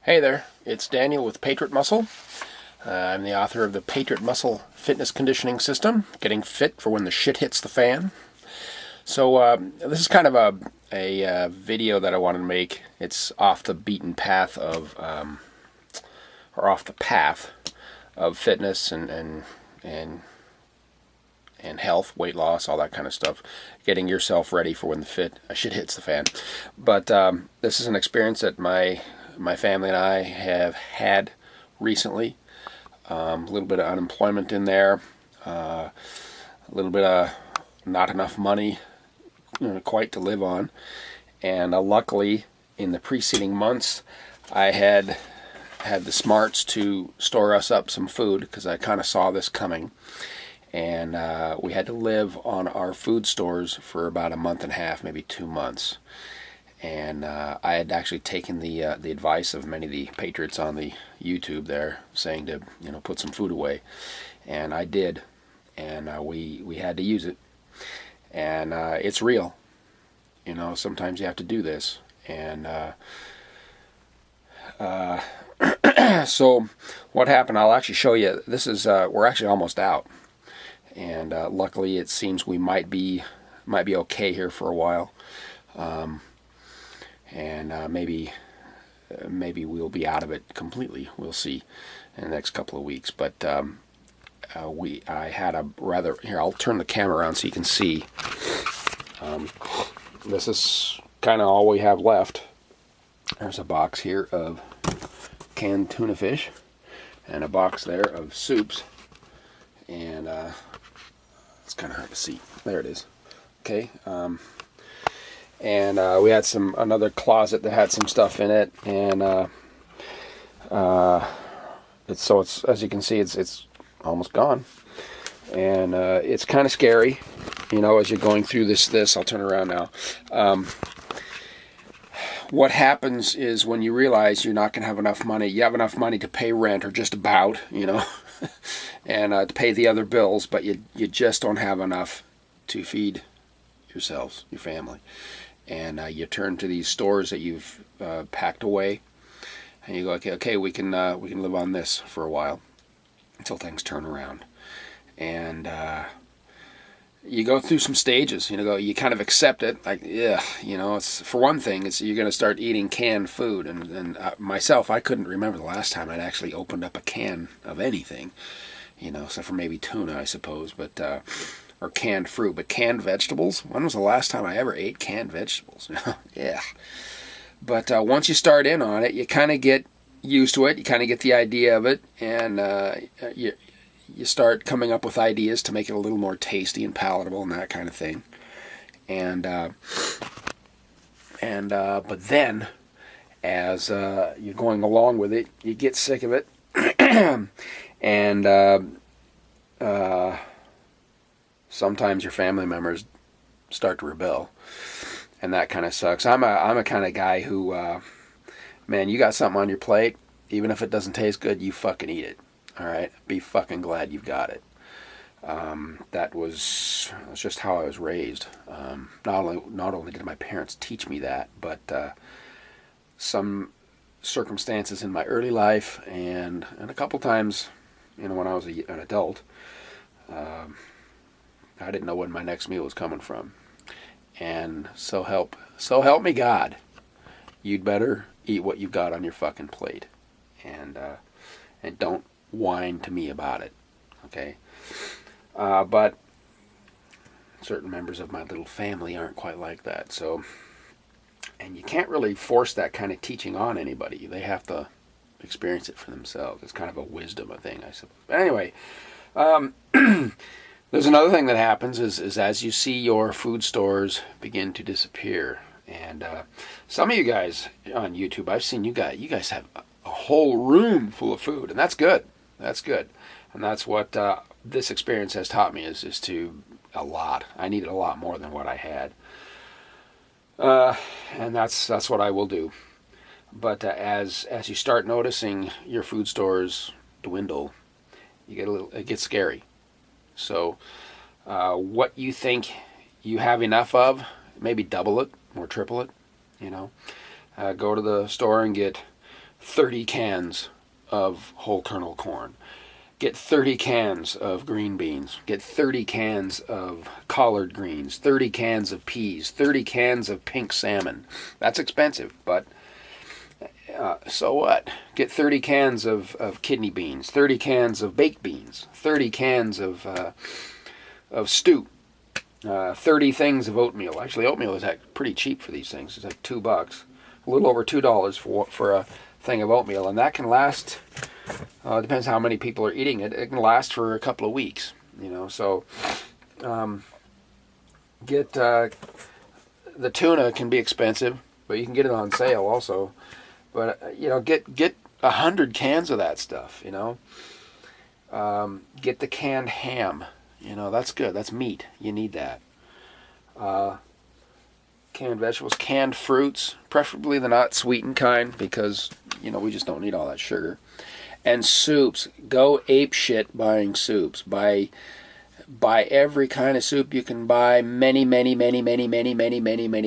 Hey there, it's Daniel with Patriot Muscle. I'm the author of the Patriot Muscle Fitness Conditioning System, Getting Fit for When the Shit Hits the Fan. So this is kind of a video that I wanted to make. It's off the beaten path of, or off the path of fitness and health, weight loss, all that kind of stuff. Getting yourself ready for when the shit hits the fan. But this is an experience that my family and I have had recently. A little bit of unemployment in there, a little bit of not enough money, quite to live on. And luckily, in the preceding months, I had the smarts to store us up some food because I kind of saw this coming. And we had to live on our food stores for about a month and a half, maybe 2 months. And I had actually taken the advice of many of the patriots on the YouTube there, saying to put some food away, and I did, and we had to use it, and it's real. Sometimes you have to do this, and so what happened? I'll actually show you. This is we're actually almost out, and luckily it seems we might be okay here for a while. And maybe we'll be out of it completely. We'll see in the next couple of weeks. But I had a rather... Here, I'll turn the camera around so you can see. This is kind of all we have left. There's a box here of canned tuna fish, and a box there of soups. And it's kind of hard to see. There it is. Okay. And we had another closet that had some stuff in it, and it's as you can see, it's almost gone, and it's kind of scary, as you're going through this. I'll turn around now. What happens is when you realize you're not going to have enough money, you have enough money to pay rent, or just about, and to pay the other bills, but you just don't have enough to feed yourselves, your family. And you turn to these stores that you've packed away, and you go, okay, we can live on this for a while until things turn around. And you go through some stages. You kind of accept it, like, yeah, it's, for one thing, it's you're going to start eating canned food. And myself, I couldn't remember the last time I'd actually opened up a can of anything, except for maybe tuna, I suppose, but. Or canned fruit, but canned vegetables? When was the last time I ever ate canned vegetables? Yeah. But once you start in on it, you kind of get used to it. You kind of get the idea of it, and you start coming up with ideas to make it a little more tasty and palatable and that kind of thing. And but then, as you're going along with it, you get sick of it, and sometimes your family members start to rebel, and that kind of sucks. I'm a kind of guy who, man, you got something on your plate, even if it doesn't taste good, you fucking eat it. All right, be fucking glad you've got it. That's just how I was raised. Not only did my parents teach me that, but some circumstances in my early life and a couple times, when I was an adult. I didn't know when my next meal was coming from, and so help me God, you'd better eat what you've got on your fucking plate, and don't whine to me about it, okay? But certain members of my little family aren't quite like that, so, and you can't really force that kind of teaching on anybody. They have to experience it for themselves. It's kind of a wisdom thing, I suppose. But anyway, there's another thing that happens is as you see your food stores begin to disappear, and some of you guys on YouTube, I've seen you guys have a whole room full of food, and that's good. That's good, and that's what this experience has taught me is to a lot. I needed a lot more than what I had, and that's what I will do. But as you start noticing your food stores dwindle, it gets scary. So what you think you have enough of, maybe double it or triple it, Go to the store and get 30 cans of whole kernel corn. Get 30 cans of green beans. Get 30 cans of collard greens. 30 cans of peas. 30 cans of pink salmon. That's expensive, but so what? Get 30 cans of kidney beans. 30 cans of baked beans. 30 cans of stew. 30 things of oatmeal. Actually, oatmeal is pretty cheap for these things. It's like $2, a little over $2 for a thing of oatmeal, and that can last. Depends how many people are eating it. It can last for a couple of weeks. So get the tuna can be expensive, but you can get it on sale also. But get 100 cans of that stuff. Get the canned ham. That's good. That's meat. You need that. Canned vegetables, canned fruits, preferably the not sweetened kind, because we just don't need all that sugar. And soups. Go ape shit buying soups. Buy every kind of soup you can buy. Many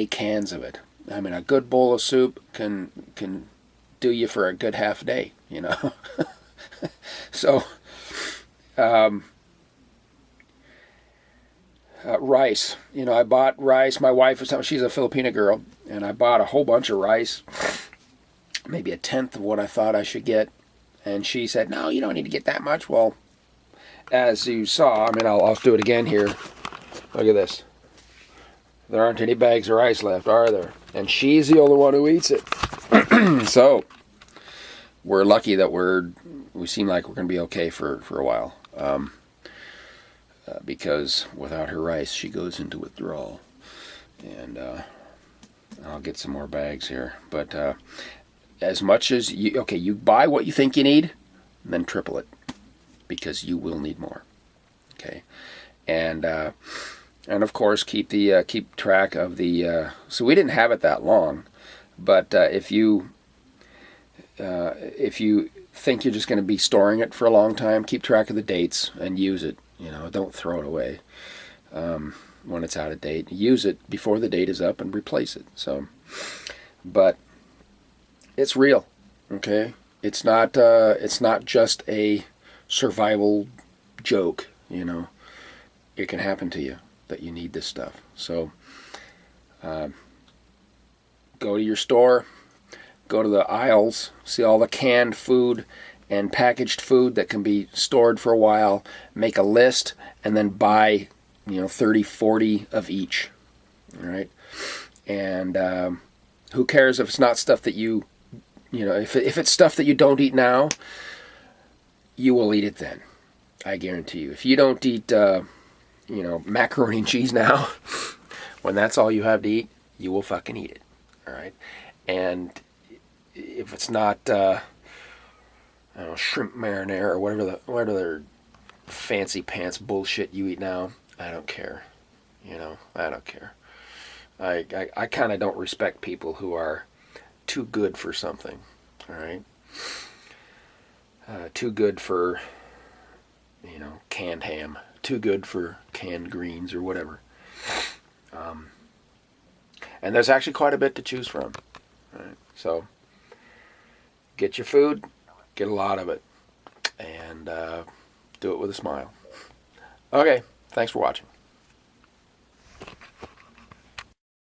cans of it. I mean, a good bowl of soup can do you for a good half day. So. Rice. I bought rice. My wife was telling me, she's a Filipina girl, and I bought a whole bunch of rice, maybe 1/10 of what I thought I should get. And she said, no, you don't need to get that much. Well, as you saw, I'll do it again here. Look at this. There aren't any bags of rice left, are there? And she's the only one who eats it. So, we're lucky that we seem like we're going to be okay for a while. Because without her rice, she goes into withdrawal. And I'll get some more bags here. But as much as you buy what you think you need, and then triple it, because you will need more. Okay, and of course keep track of the. So we didn't have it that long, but if you think you're just going to be storing it for a long time, keep track of the dates and use it. Don't throw it away when it's out of date. Use it before the date is up and replace it. So, but it's real, okay? It's not just a survival joke. It can happen to you that you need this stuff. So, go to your store, go to the aisles, see all the canned food and packaged food that can be stored for a while, make a list, and then buy, 30, 40 of each. All right? And who cares if it's not stuff that if it's stuff that you don't eat now, you will eat it then. I guarantee you. If you don't eat, macaroni and cheese now, when that's all you have to eat, you will fucking eat it. All right? And if it's not... shrimp marinara or whatever their fancy pants bullshit you eat now, I don't care. I don't care. I kind of don't respect people who are too good for something. All right, too good for canned ham. Too good for canned greens or whatever. And there's actually quite a bit to choose from. All right, so get your food. Get a lot of it, and do it with a smile. Okay, thanks for watching.